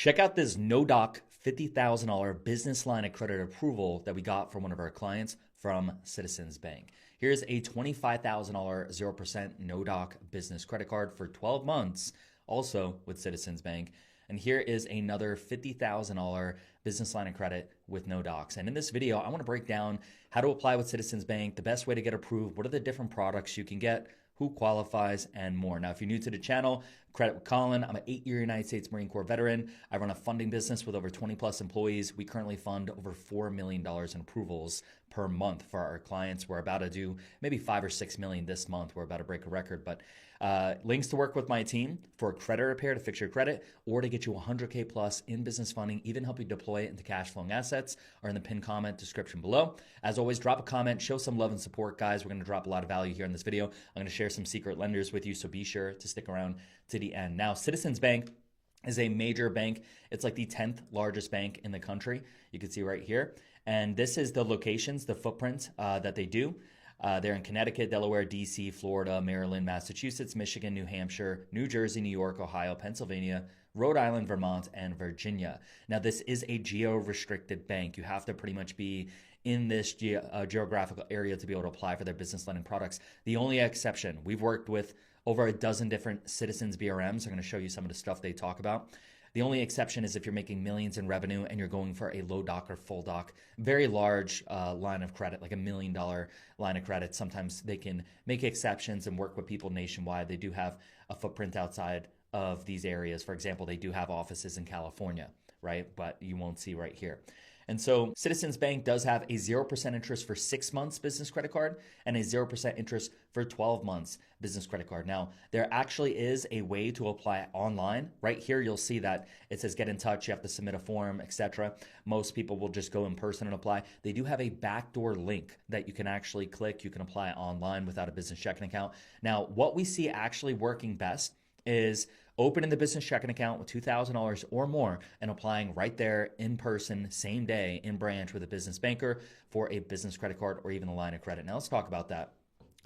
Check out this no-doc $50,000 business line of credit approval that we got from one of our clients from Citizens Bank. Here's a $25,000 0% no-doc business credit card for 12 months, also with Citizens Bank. And here is another $50,000 business line of credit with no docs. And in this video, I want to break down how to apply with Citizens Bank, the best way to get approved, what are the different products you can get, who qualifies, and more. Now, if you're new to the channel, Credit with Colin. I'm an 8-year United States Marine Corps veteran. I run a funding business with over 20 plus employees. We currently fund over $4 million in approvals per month for our clients. We're about to do maybe 5 or 6 million this month. We're about to break a record, but links to work with my team for a credit repair to fix your credit or to get you 100K plus in business funding, even help you deploy it into cash flowing assets are in the pinned comment description below. As always, drop a comment, show some love and support, guys. We're going to drop a lot of value here in this video. I'm going to share some secret lenders with you, so be sure to stick around to the end. Now, Citizens Bank is a major bank. It's like the 10th largest bank in the country. You can see right here. And this is the locations, the footprint that they do. They're in Connecticut, Delaware, DC, Florida, Maryland, Massachusetts, Michigan, New Hampshire, New Jersey, New York, Ohio, Pennsylvania, Rhode Island, Vermont, and Virginia. Now, this is a geo-restricted bank. You have to pretty much be in this geographical area to be able to apply for their business lending products. The only exception, we've worked with over a dozen different Citizens BRMs. I'm going to show you some of the stuff they talk about. The only exception is if you're making millions in revenue and you're going for a low doc or full doc, very large line of credit, like $1 million line of credit. Sometimes they can make exceptions and work with people nationwide. They do have a footprint outside of these areas. For example, they do have offices in California, right? But you won't see right here. And so Citizens Bank does have a 0% interest for 6 months business credit card and a 0% interest for 12 months business credit card. Now, there actually is a way to apply online. Right here, you'll see that it says get in touch. You have to submit a form, etc. Most people will just go in person and apply. They do have a backdoor link that you can actually click. You can apply online without a business checking account. Now, what we see actually working best is opening the business checking account with $2,000 or more and applying right there in person, same day in branch with a business banker for a business credit card or even a line of credit. Now let's talk about that.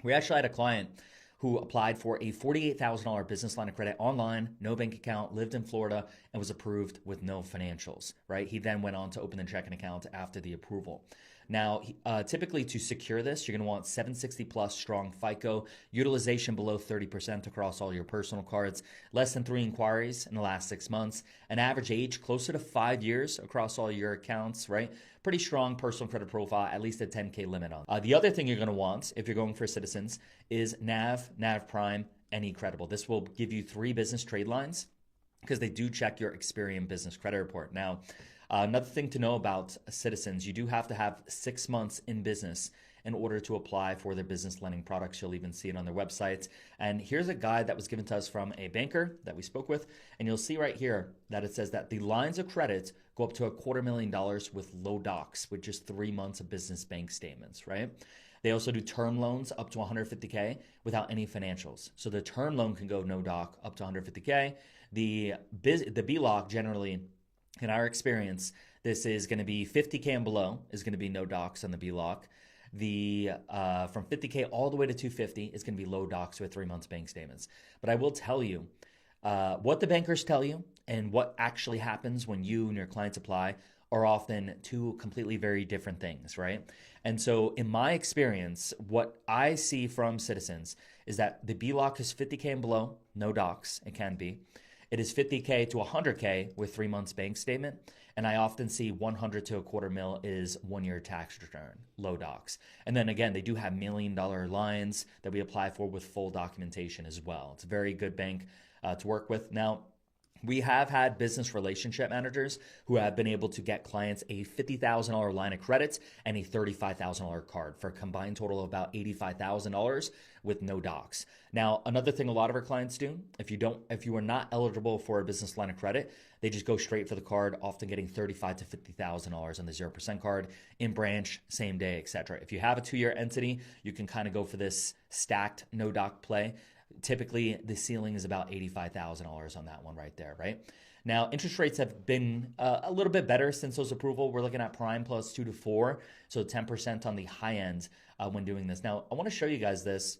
We actually had a client who applied for a $48,000 business line of credit online, no bank account, lived in Florida, and was approved with no financials, right? He then went on to open the checking account after the approval. Now, typically to secure this, you're going to want 760 plus strong FICO, utilization below 30% across all your personal cards, less than 3 inquiries in the last 6 months, an average age closer to 5 years across all your accounts, right? Pretty strong personal credit profile, at least a 10K limit on. The other thing you're going to want if you're going for Citizens is NAV Prime, and eCredible. This will give you 3 business trade lines because they do check your Experian business credit report. Now, another thing to know about Citizens, you do have to have 6 months in business in order to apply for their business lending products. You'll even see it on their website. And here's a guide that was given to us from a banker that we spoke with. And you'll see right here that it says that the lines of credit go up to $250,000 with low docs, with just 3 months of business bank statements, right? They also do term loans up to $150K without any financials. So the term loan can go no doc up to $150K. The BLOC generally, in our experience, this is going to be $50K and below is going to be no docs on the BLOC. The from $50K all the way to $250 is going to be low docs with 3 months bank statements. But I will tell you what the bankers tell you and what actually happens when you and your clients apply are often two completely very different things, right? And so in my experience, what I see from Citizens is that the BLOC is $50K and below, no docs, it can be. It is $50K to $100K with 3 months bank statement. And I often see $100 to $250,000 is 1 year tax return, low docs. And then again, they do have $1 million lines that we apply for with full documentation as well. It's a very good bank to work with. Now, we have had business relationship managers who have been able to get clients a $50,000 line of credit and a $35,000 card for a combined total of about $85,000 with no docs. Now, another thing a lot of our clients do, if you are not eligible for a business line of credit, they just go straight for the card, often getting $35,000 to $50,000 on the 0% card in branch, same day, etc. If you have a 2-year entity, you can kind of go for this stacked no doc play. Typically, the ceiling is about $85,000 on that one right there, right? Now, interest rates have been a little bit better since those approval. We're looking at prime plus 2 to 4, so 10% on the high end when doing this. Now, I want to show you guys this.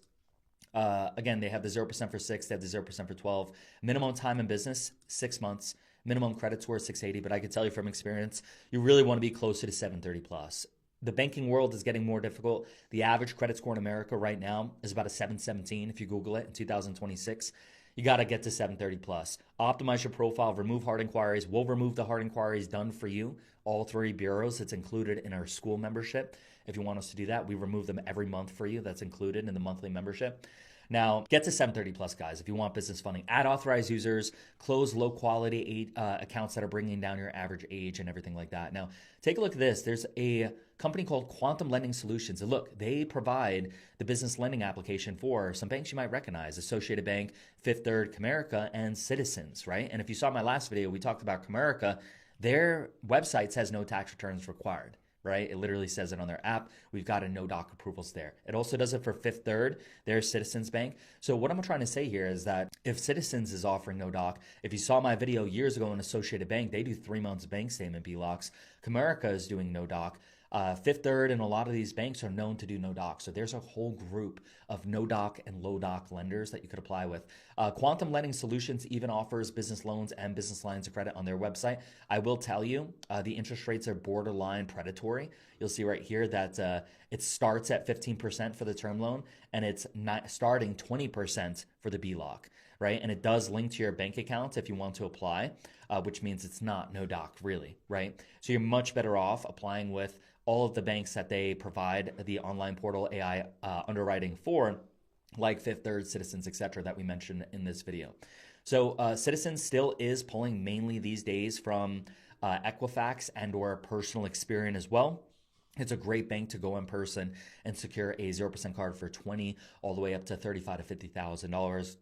Again, they have the 0% for 6, they have the 0% for 12. Minimum time in business, 6 months. Minimum credit score is 680, but I can tell you from experience, you really want to be closer to 730 plus. The banking world is getting more difficult. The average credit score in America right now is about a 717 if you Google it in 2026. You got to get to 730 plus. Optimize your profile, remove hard inquiries. We'll remove the hard inquiries done for you. All 3 bureaus. It's included in our school membership. If you want us to do that, we remove them every month for you. That's included in the monthly membership. Now, get to 730 plus, guys, if you want business funding. Add authorized users, close low quality accounts that are bringing down your average age and everything like that. Now, take a look at this. There's a company called Quantum Lending Solutions. And look, they provide the business lending application for some banks you might recognize: Associated Bank, Fifth Third, Comerica, and Citizens, right? And if you saw my last video, we talked about Comerica. Their website says no tax returns required. Right? It literally says it on their app. We've got a no doc approvals there. It also does it for Fifth Third, their Citizens Bank. So what I'm trying to say here is that if Citizens is offering no doc, if you saw my video years ago in Associated Bank, they do 3 months bank statement BLOCs. Comerica is doing no doc. Fifth Third and a lot of these banks are known to do no doc. So there's a whole group of no doc and low doc lenders that you could apply with. Quantum Lending Solutions even offers business loans and business lines of credit on their website. I will tell you, the interest rates are borderline predatory. You'll see right here that it starts at 15% for the term loan, and it's not starting 20% for the BLOC, right? And it does link to your bank account if you want to apply, which means it's not no doc really, right? So you're much better off applying with all of the banks that they provide the online portal AI underwriting for, like Fifth Third, Citizens, etc., that we mentioned in this video. So Citizens still is pulling mainly these days from Equifax and or personal Experian as well. It's a great bank to go in person and secure a 0% card for $20 all the way up to $35,000 to $50,000.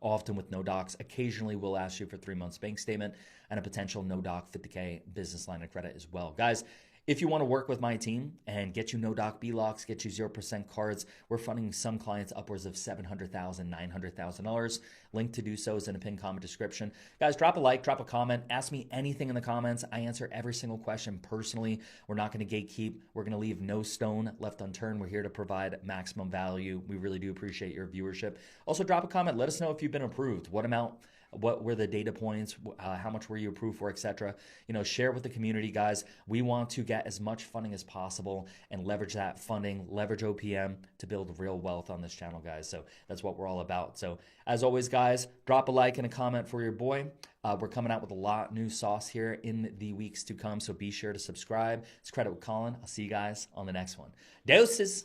Often with no docs. Occasionally we'll ask you for 3 months bank statement and a potential no doc 50K business line of credit as well. Guys, if you want to work with my team and get you no doc BLOCs, get you 0% cards, we're funding some clients upwards of $700,000, $900,000. Link to do so is in the pinned comment description. Guys, drop a like, drop a comment, ask me anything in the comments. I answer every single question personally. We're not going to gatekeep. We're going to leave no stone left unturned. We're here to provide maximum value. We really do appreciate your viewership. Also, drop a comment. Let us know if you've been approved. What amount? What were the data points? How much were you approved for, etc.? Share with the community, guys. We want to get as much funding as possible and leverage that funding, leverage OPM to build real wealth on this channel, guys. So that's what we're all about. So as always, guys, drop a like and a comment for your boy. We're coming out with a lot new sauce here in the weeks to come. So be sure to subscribe. It's Credit with Colin. I'll see you guys on the next one. Doses.